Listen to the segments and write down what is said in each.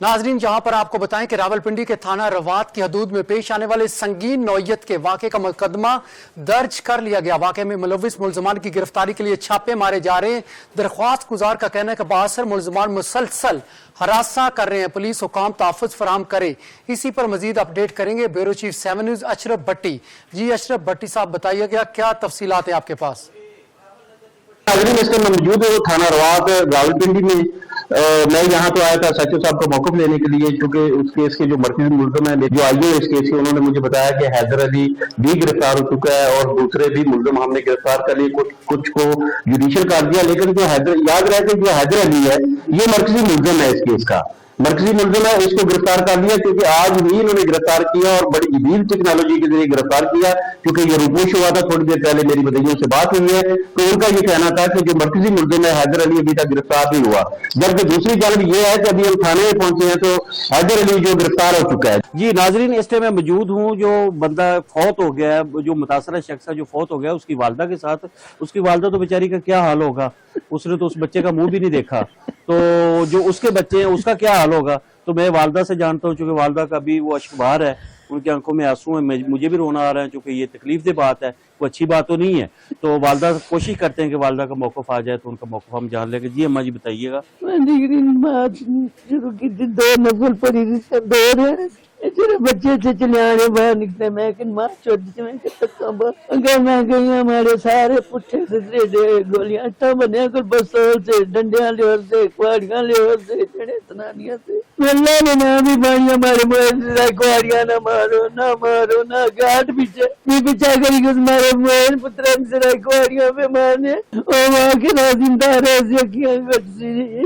नाजरीन, जहां पर आपको बताएं कि रावलपिंडी के थाना रवात की हदूद में पेश आने वाले संगीन नौयत के वाक़े का मुकदमा दर्ज कर लिया गया। वाक़े में मुलविस मुलजमान की गिरफ्तारी के लिए छापे मारे जा रहे हैं। दरख्वास्त गुजार का कहना है कि बासर मुलजमान मुसलसल हरासा कर रहे हैं, पुलिस हुकाम तहफ़्फ़ुज़ फराहम करे। इसी पर मजीद अपडेट करेंगे ब्यूरो चीफ 7 न्यूज़ अशरफ भट्टी। जी अशरफ भट्टी साहब, बताइएगा क्या तफसीलात हैं आपके पास? इसके मौजूद है थाना रवात रावलपिंडी में। मैं यहाँ तो आया था सचिव साहब का मौक़िफ़ लेने के लिए, क्योंकि उस केस के जो मरकज़ी मुल्ज़िम है जो आई है इस केस के, उन्होंने मुझे बताया कि हैदर अली भी गिरफ्तार हो चुका है और दूसरे भी मुल्ज़िम हमने गिरफ्तार कर लिए, कुछ को जुडिशियल कर दिया। लेकिन जो याद रहे कि जो हैदर अली है ये मरकज़ी मुल्ज़िम है इस केस का, मरकजी मुल्ज़िम है, इसको गिरफ्तार कर लिया क्योंकि आज ही इन्होंने गिरफ्तार किया और बड़ी जदीद टेक्नोलॉजी के जरिए गिरफ्तार किया। क्योंकि ये रुपोश हुआ था, थोड़ी देर पहले मेरी बदइयों से बात हुई है, तो उनका ये कहना था कि जो मरकजी मुल्ज़िम है हैदर अली अभी तक गिरफ्तार नहीं हुआ। जबकि दूसरी जानब ये है कि अभी हम थाने में पहुंचे हैं तो हैदर अली जो गिरफ्तार हो चुका है। जी नाजरीन, इस टाइम मैं मौजूद हूँ। जो बंदा फौत हो गया है, जो मुतासरा शख्स है जो फौत हो गया, उसकी वालदा के साथ। उसकी वालदा तो बेचारी का क्या हाल होगा, उसने तो उस बच्चे का मुंह भी नहीं देखा, तो जो उसके बच्चे हैं उसका क्या हाल होगा। तो मैं वालदा से जानता हूँ, चूंकि वालदा का भी वो अश्कबार है, उनकी आंखों में आंसू हैं, मुझे भी रोना आ रहा है, चूंकि ये तकलीफ दे बात है, वो अच्छी बात तो नहीं है। तो वालदा कोशिश करते हैं कि वालदा का मौक़िफ़ आ जाए तो उनका मौक़िफ़ हम जान लेंगे। जी अम्मा जी बताइएगा। बच्चे से चले आने बाहर निकले, मैं कि माँ छोटी मैं अगर मैं गई हमारे सारे पुट्ठे से गोलियां आटा बने बसों से, डंडियां लेवर से, कुआड़ियां लेवर से, चढ़े तनानियां से। अल्लाह ने ना भी भाई हमारे कुआड़ियां ना मारो ना गाट पीछे पीछा करी कुछ मारे मोहन पुत्र से कुआड़ियां पे मारने और वहां के ना जिंदा रहे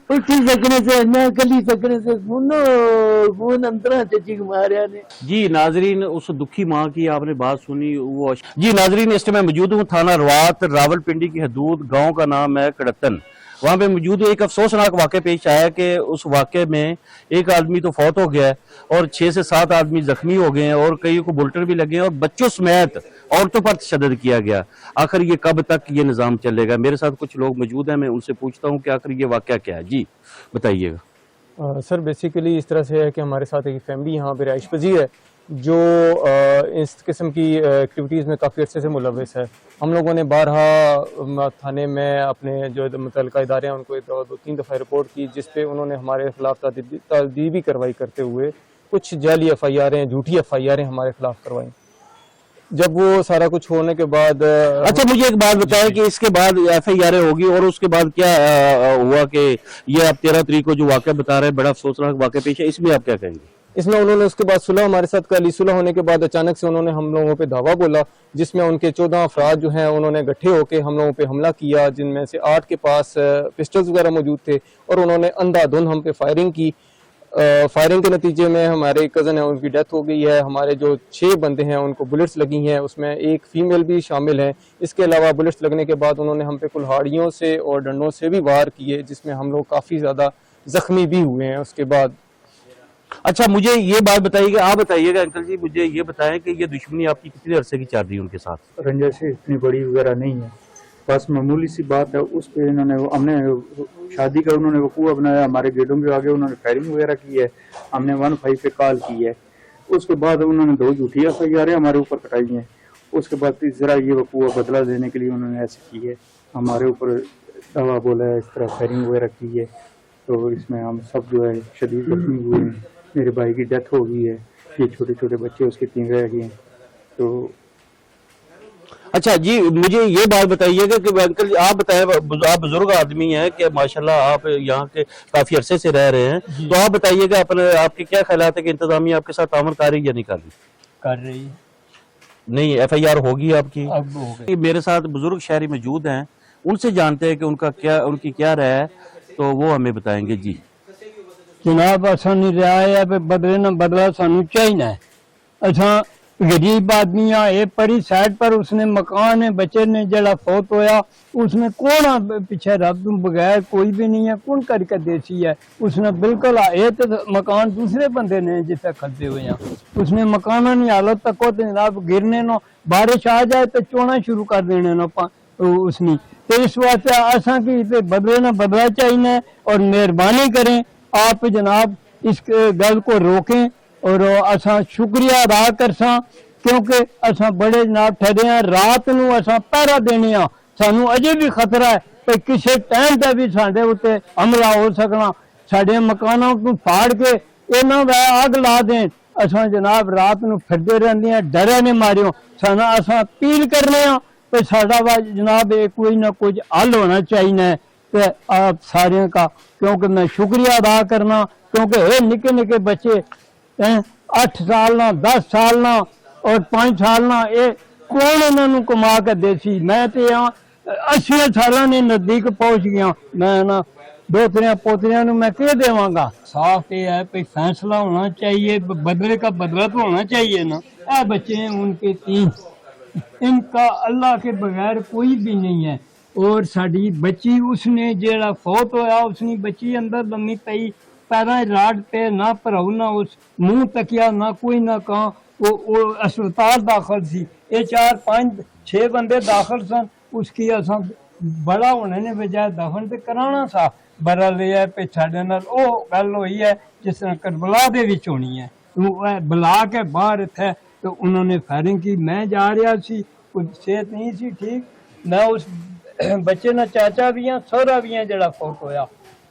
उठी सकने से ना कली सकने से खून अंतरा चीख मारिया ने। जी नाजरीन, उस दुखी माँ की आपने बात सुनी। वो जी नाजरीन, इस टाइम मैं मौजूद हूँ थाना रवात रावलपिंडी की हदूद, गांव का नाम है कड़तन। वहां पे मौजूद एक अफसोसनाक वाक़या पेश आया है कि उस वाक़े में एक आदमी तो फौत हो गया है और 6 से 7 आदमी जख्मी हो गए हैं और कई को बुलेटिन भी लगे हैं और बच्चों समेत औरतों पर तशद्दुद किया गया। आखिर ये कब तक ये निज़ाम चलेगा? मेरे साथ कुछ लोग मौजूद हैं, मैं उनसे पूछता हूँ कि आखिर ये वाक़या क्या है। जी बताइएगा। सर बेसिकली इस तरह से है कि हमारे साथ एक फैमिली यहाँ पे रहाइश पजीर है जो इस किस्म की एक्टिविटीज़ में काफ़ी अर्से से मुलविस है। हम लोगों ने बारहा थाने में अपने जो मुतल्लिका इदारे हैं उनको 2-3 दफ़ा रिपोर्ट की, जिस पे उन्होंने हमारे खिलाफ तदीबी कार्रवाई करते हुए कुछ जाली FIR झूठी FIR हमारे खिलाफ करवाई। जब वो सारा कुछ होने के बाद अच्छा मुझे एक बात बताएं कि इसके बाद FIR होगी और उसके बाद क्या हुआ कि ये आप 13 तारीख को जो वाक़या बता रहे हैं बड़ा अफसोसनाक वाक़या पेश है, इसमें आप क्या कहेंगे? इसमें उन्होंने उसके बाद सुलह हमारे साथ कर ली। सुलह होने के बाद अचानक से उन्होंने हम लोगों पे दावा बोला, जिसमें उनके 14 अफराद जो हैं उन्होंने इकट्ठे होकर हम लोगों पे हमला किया, जिनमें से 8 के पास पिस्टल्स वगैरह मौजूद थे और उन्होंने अंधाधुंध हम पे फायरिंग की। फायरिंग के नतीजे में हमारे कज़न है उनकी डेथ हो गई है। हमारे जो 6 बंदे हैं उनको बुलेट्स लगी हैं, उसमें एक फीमेल भी शामिल है। इसके अलावा बुलेट्स लगने के बाद उन्होंने हम पे कुल्हाड़ियों से और डंडों से भी वार किए, जिसमें हम लोग काफ़ी ज़्यादा जख्मी भी हुए हैं उसके बाद। अच्छा मुझे ये बात बताइएगा, आप बताइएगा अंकल जी, मुझे ये बताएं कि ये दुश्मनी आपकी कितने अरसे की चल रही है उनके साथ? रंजिश इतनी बड़ी वगैरह नहीं है, बस मामूली सी बात है। उस पे इन्होंने हमने शादी का उन्होंने वकूआ बनाया, हमारे गेटों के आगे उन्होंने फायरिंग वगैरह की है, हमने 15 पे कॉल की है। उसके बाद उन्होंने 2 झूठी FIR हमारे ऊपर कटाई हैं। उसके बाद तीसरा ये वकूआ बदला देने के लिए उन्होंने ऐसे की है, हमारे ऊपर दवा बोला है, इस तरह फायरिंग वगैरह की है। तो इसमें हम सब जो है शदीद जख्मी हुए हैं। मेरे भाई की डेथ हो गई है, ये छोटे छोटे बच्चे उसके 3 रह गए हैं। तो अच्छा जी मुझे ये बात बताइएगा कि अंकल आप बताएं, आप बुजुर्ग आदमी हैं कि माशाल्लाह आप यहाँ के काफी अरसे से रह रहे हैं, तो आप बताइएगा अपने आपके क्या ख्यालात है कि इंतजामिया आपके साथ तामल कर रही या नहीं कर रही? नहीं FIR होगी आपकी? अब हो गई। मेरे साथ बुजुर्ग शहरी मौजूद हैं, उनसे जानते हैं कि उनकी क्या राय है, तो वो हमें बताएंगे। जी जनाब असा नहीं रहा है बदले न बदला सानू चाहिए। असा गरीब आदमी हाँ, ये परी साइड पर उसने मकान है, बच्चे ने जड़ा फौत होया उसने कौन पीछे रब तू बगैर कोई भी नहीं है, कौन करके देसी है उसने बिल्कुल। ये तो मकान दूसरे बंदे ने जिसे खरीदे हुए हैं, उसने मकान की हालत तक को जनाब गिरने नो, बारिश आ जाए तो चोना शुरू कर देने नो उसने। तो इस वास्ते असा की बदले न बदला चाहिए और मेहरबानी करें आप जनाब इस गल को रोकें और असा शुक्रिया अदा करसा क्योंकि असा बड़े जनाब ठहरे हैं रात नूं असा पहरा देने आ सानू अजे भी खतरा है कि किसी टाइम ते भी साडे उत्ते हमला हो सकना साडे मकानों को फाड़ के इन्हां दा आग ला दें असा जनाब रात नूं फिरदे रहंदे आ डरे ने मारियो साना असा अपील करने आ कि साडा वा जनाब ये कोई ना कुछ हल होना चाहिए तो आप सारे का क्योंकि मैं शुक्रिया अदा करना क्योंकि ये निके निके बच्चे 8 साल ना 10 साल ना और 5 साल ना ये कौन इन्होंने कमा के देसी मैं तो यहाँ 80 साल ने नजदीक पहुंच गया मैं ना दोतरिया पोतरिया मैं कह देवांगा साफ ये है कि फैसला होना चाहिए बदले का बदला तो होना चाहिए ना ये बच्चे हैं उनके 3 इनका अल्लाह के बगैर कोई भी नहीं है और साड़ी बच्ची उसने जेड़ा फौत होया उसने बच्ची अंदर लम्मी पई पैरा राड पे ना भराऊ ना उस मुंह तकिया ना कोई ना कहा वो अस्पताल दाखिल सी ये 4 5 6 बंदे दाखिल सन उसकी असा बड़ा होने ने बजाय दफन ते कराना सा बरा लिया पे साडे नाल ओ गल होई है जिस तरह करबला दे विच होनी है बुला के बाहर थे तो उन्होंने फायरिंग की मैं जा रहा सी कुछ सेहत नहीं सी ठीक मैं उस बच्चे ना चाचा भी हैं सौरा भी हैं जड़ा फौत होया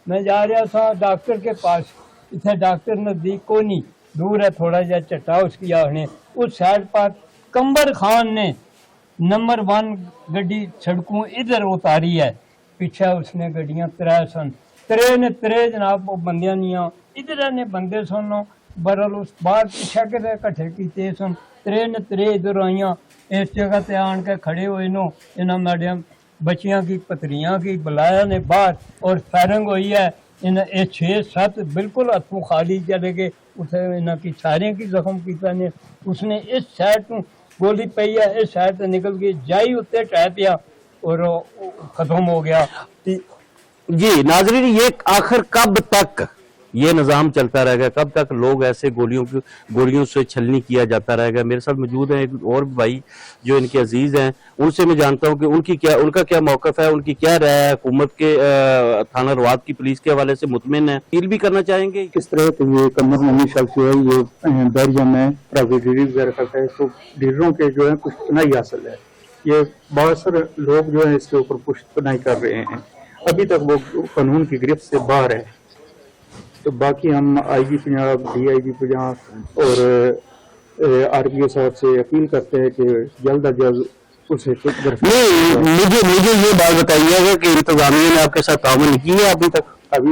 मैं जा रहा था डॉक्टर के पास इतने डॉक्टर नजदीक को नहीं दूर है थोड़ा जा चट्टा उसकी आने उस साइड पर कंबर खान ने नंबर 1 गड्डी सड़कों इधर उतारी है पीछे उसने गड्डियां 3 सन 3 ने 3 जनाब वो बंदियां निया इधर ने बंदे सन बरल उस बाहर पीछे के कट्ठे कीते सन 3 ने 3 इधर आईया इस जगह ते आन के खड़े हुए नो इन्होंने मैडम बच्चियां की पतरियां की बुलाया ने बाहर और फायरिंग हुई है इन 6-7 बिल्कुल हथों खाली चले गए उसे इन्हों की सारे की जख्म किया ने उसने इस साइड तो गोली पई है इस साइड से निकल गई जाई उत्ते टह पिया और खत्म हो गया। जी नाजरीन ये आखिर कब तक ये निज़ाम चलता रहेगा कब तक लोग ऐसे गोलियों से छलनी किया जाता रहेगा। मेरे साथ मौजूद हैं एक और भाई जो इनके अजीज हैं उनसे मैं जानता हूं कि उनका क्या मौकफ है उनकी क्या राय है हुकूमत के थाना रवात की पुलिस के हवाले से मुतमिन है अपील भी करना चाहेंगे। किस तरह के ये कमर नमी शख्स जो है ये बैरिया में प्राइवेट डीलर वगैरह करता है तो डीलरों के जो है कुछ पनाही हासिल है ये बहुत सारे लोग जो है इसके ऊपर कुछ पनाही कर रहे हैं अभी तक वो कानून की गिरफ्त से बाहर है। तो बाकी हम आईजी पंजाब DIG पंजाब और RPO साहब से अपील करते हैं कि जल्द अज जल्द उसे मुझे ये बात बताइएगा कि इंतजामिया ने आपके साथ ताउन की है अभी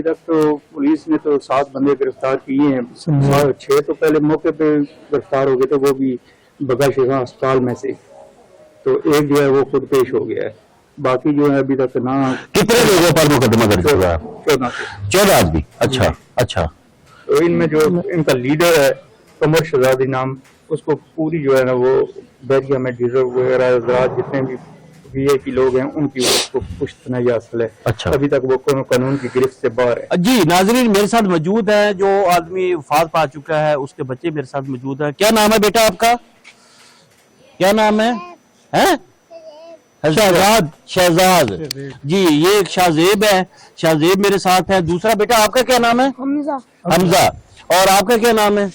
तक तो पुलिस ने तो 7 बंदे गिरफ्तार किए हैं 6 तो पहले मौके पे गिरफ्तार हो गए थे वो भी बगा शिफा अस्पताल में से तो एक जो है वो खुद पेश हो गया है बाकी जो है अभी तक ना कितने लोगों पर मुकदमा दर्ज हुआ है 14 आदमी अच्छा तो इनमें जो इनका लीडर है कमर शहजादी नाम उसको पूरी जो है ना वो बैरिया में डीलर वगैरह जितने भी VIP लोग हैं उनकी उसको पुश्त नहीं हासिल है। अच्छा अभी तक वो कानून की गिरफ्त से बाहर है। जी नाजरीन मेरे साथ मौजूद है जो आदमी वफात पा चुका है उसके बच्चे मेरे साथ मौजूद है। क्या नाम है बेटा आपका क्या नाम है शहजाद जी ये एक शाहजेब है शाहजेब मेरे साथ है। दूसरा बेटा आपका क्या नाम है हमजा और आपका क्या नाम है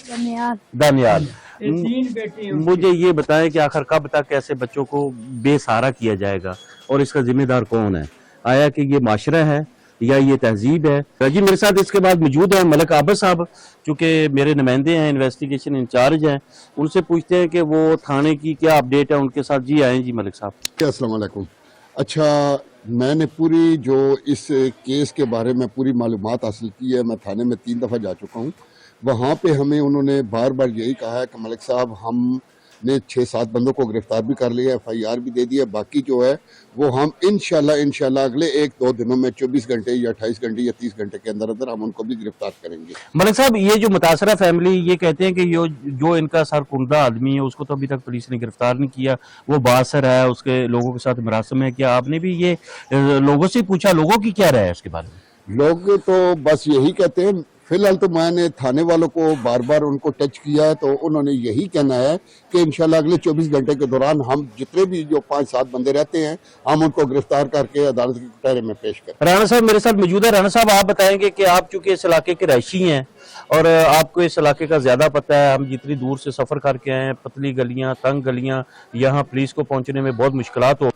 दानियाल। 3 बेटे हैं मुझे ये बताएं कि आखिर कब तक ऐसे बच्चों को बेसहारा किया जाएगा और इसका जिम्मेदार कौन है आया कि ये माशरा है या ये तहजीब है। जी मेरे साथ इसके बाद मौजूद है मलिक आबिद साहब चूँकि मेरे नुमाइंदे हैं इन्वेस्टिगेशन इंचार्ज हैं उनसे पूछते हैं कि वो थाने की क्या अपडेट है उनके साथ। जी आए जी मलिक साहब। अस्सलाम वालेकुम। अच्छा मैंने पूरी जो इस केस के बारे में पूरी मालूमात हासिल की है मैं थाने में 3 दफ़ा जा चुका हूँ वहाँ पे हमें उन्होंने बार बार यही कहा है कि मलिक साहब हमने 6-7 बंदों को गिरफ्तार भी कर लिया FIR भी दे दिया बाकी जो है वो हम इंशाल्लाह अगले 1-2 दिनों में 24 घंटे या 28 घंटे या 30 घंटे के अंदर हम उनको भी गिरफ्तार करेंगे। मलिक साहब ये जो मुतासरा फैमिली ये कहते हैं कि जो इनका सरकुंदा आदमी है उसको तो अभी तक पुलिस ने गिरफ्तार नहीं किया वो बासर है उसके लोगों के साथ मरासम है क्या आपने भी ये लोगों से पूछा लोगों की क्या राय है उसके बारे में? लोग तो बस यही कहते हैं फिलहाल तो मैंने थाने वालों को बार बार उनको टच किया है, तो उन्होंने यही कहना है कि इंशाल्लाह अगले 24 घंटे के दौरान हम जितने भी जो 5-7 बंदे रहते हैं हम उनको गिरफ्तार करके अदालत के कटहरे में पेश करें। राणा साहब मेरे साथ मौजूद है। राणा साहब आप बताएंगे कि आप चूंकि इस इलाके के रहायशी हैं और आपको इस इलाके का ज्यादा पता है, हम जितनी दूर से सफर करके आए हैं, पतली गलियां, तंग गलियां, यहाँ पुलिस को पहुंचने में बहुत मुश्किलात हो